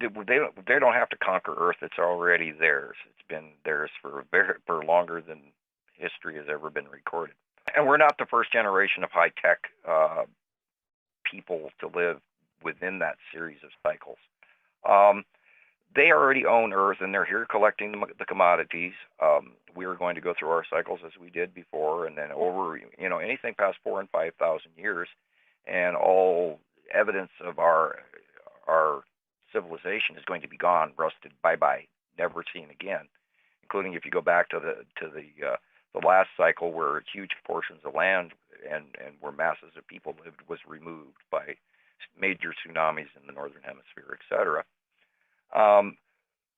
they don't have to conquer Earth. It's already theirs. It's been theirs for longer than history has ever been recorded. And we're not the first generation of high tech people to live within that series of cycles. They already own Earth, and they're here collecting the commodities. We are going to go through our cycles as we did before, and then over, anything past 4,000 and 5,000 years, and all evidence of our civilization is going to be gone, rusted, bye-bye, never seen again. Including if you go back to the last cycle, where huge portions of land and where masses of people lived was removed by major tsunamis in the northern hemisphere, etc.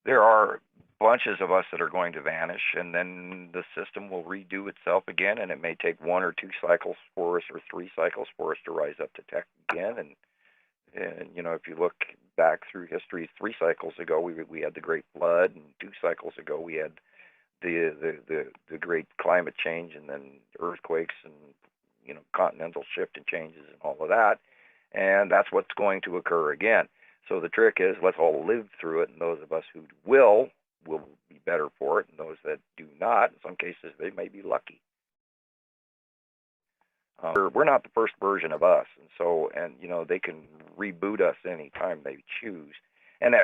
There are bunches of us that are going to vanish, and then the system will redo itself again, and it may take 1 or 2 cycles for us, or 3 cycles for us to rise up to tech again. And if you look back through history, 3 cycles ago we had the Great Flood, and 2 cycles ago we had the great climate change, and then earthquakes, and continental shift and changes and all of that. And that's what's going to occur again. So the trick is, let's all live through it, and those of us who will be better for it, and those that do not, in some cases, they may be lucky. We're not the first version of us, and they can reboot us anytime they choose. And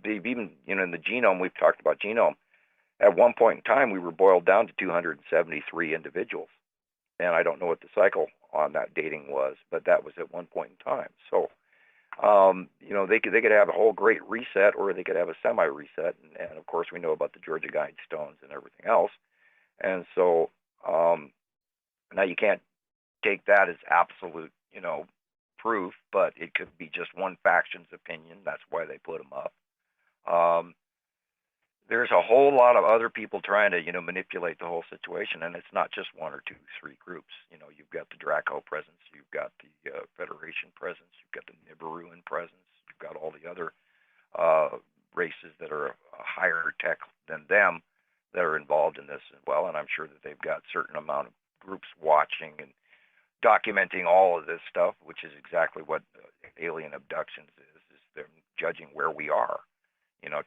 even in the genome, we've talked about genome. At one point in time, we were boiled down to 273 individuals, and I don't know what the cycle on that dating was, but that was at one point in time. So, they could have a whole great reset, or they could have a semi-reset, and of course we know about the Georgia Guidestones and everything else. And so now you can't take that as absolute, proof, but it could be just one faction's opinion. That's why they put them up. There's a whole lot of other people trying to, manipulate the whole situation, and it's not just 1 or 2, 3 groups. You've got the Draco presence, you've got the Federation presence, you've got the Nibiruan presence, you've got all the other races that are higher tech than them that are involved in this as well, and I'm sure that they've got a certain amount of groups watching and documenting all of this stuff, which is exactly what alien abductions is they're judging where we are.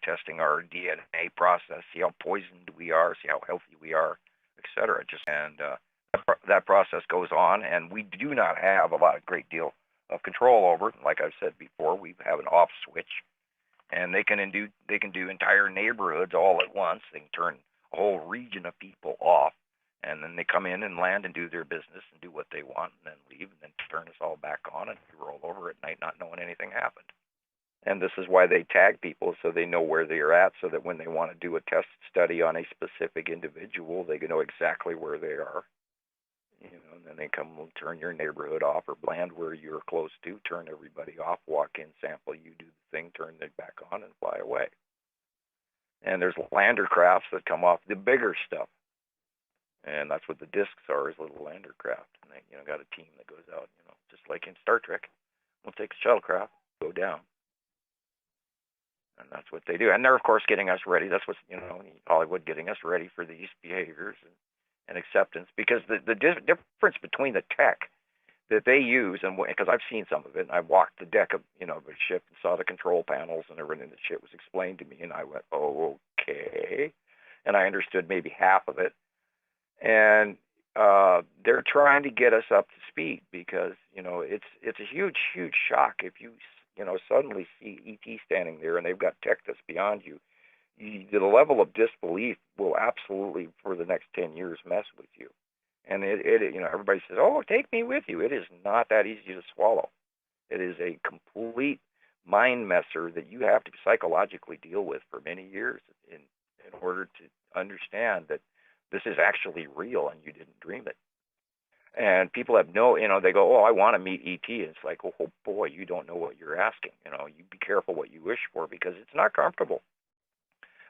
Testing our DNA process, see how poisoned we are, see how healthy we are, etc. That process goes on, and we do not have a great deal of control over it. Like I've said before, we have an off switch, and they can do entire neighborhoods all at once. They can turn a whole region of people off, and then they come in and land and do their business and do what they want, and then leave, and then turn us all back on, and we roll over at night not knowing anything happened. And this is why they tag people, so they know where they are at, so that when they want to do a test study on a specific individual, they can know exactly where they are. And then they come and turn your neighborhood off, or land where you're close to, turn everybody off, walk in, sample, you do the thing, turn it back on, and fly away. And there's lander crafts that come off the bigger stuff. And that's what the discs are, is little lander craft. And they, got a team that goes out, just like in Star Trek. We'll take a shuttlecraft, go down. And that's what they do. And they're, of course, getting us ready. That's what's, Hollywood getting us ready for these behaviors and acceptance. Because the difference between the tech that they use, and because I've seen some of it, and I walked the deck of, a ship and saw the control panels and everything, the shit was explained to me, and I went, oh, okay. And I understood maybe half of it. And they're trying to get us up to speed, because, it's a huge, huge shock if you suddenly see ET standing there and they've got tech that's beyond you. The level of disbelief will absolutely, for the next 10 years, mess with you. And everybody says, oh, take me with you. It is not that easy to swallow. It is a complete mind messer that you have to psychologically deal with for many years in order to understand that this is actually real and you didn't dream it. And people have they go, oh, I want to meet ET. And it's like, oh, boy, you don't know what you're asking. You be careful what you wish for, because it's not comfortable.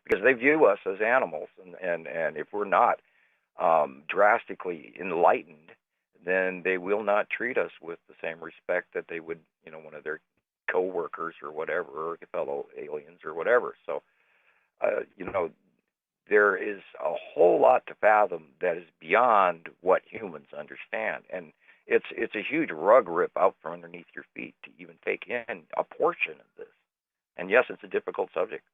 Because they view us as animals. And if we're not drastically enlightened, then they will not treat us with the same respect that they would, one of their co-workers or whatever, or fellow aliens or whatever. So, there is a whole lot to fathom that is beyond what humans understand. And it's a huge rug rip out from underneath your feet to even take in a portion of this. And yes, it's a difficult subject.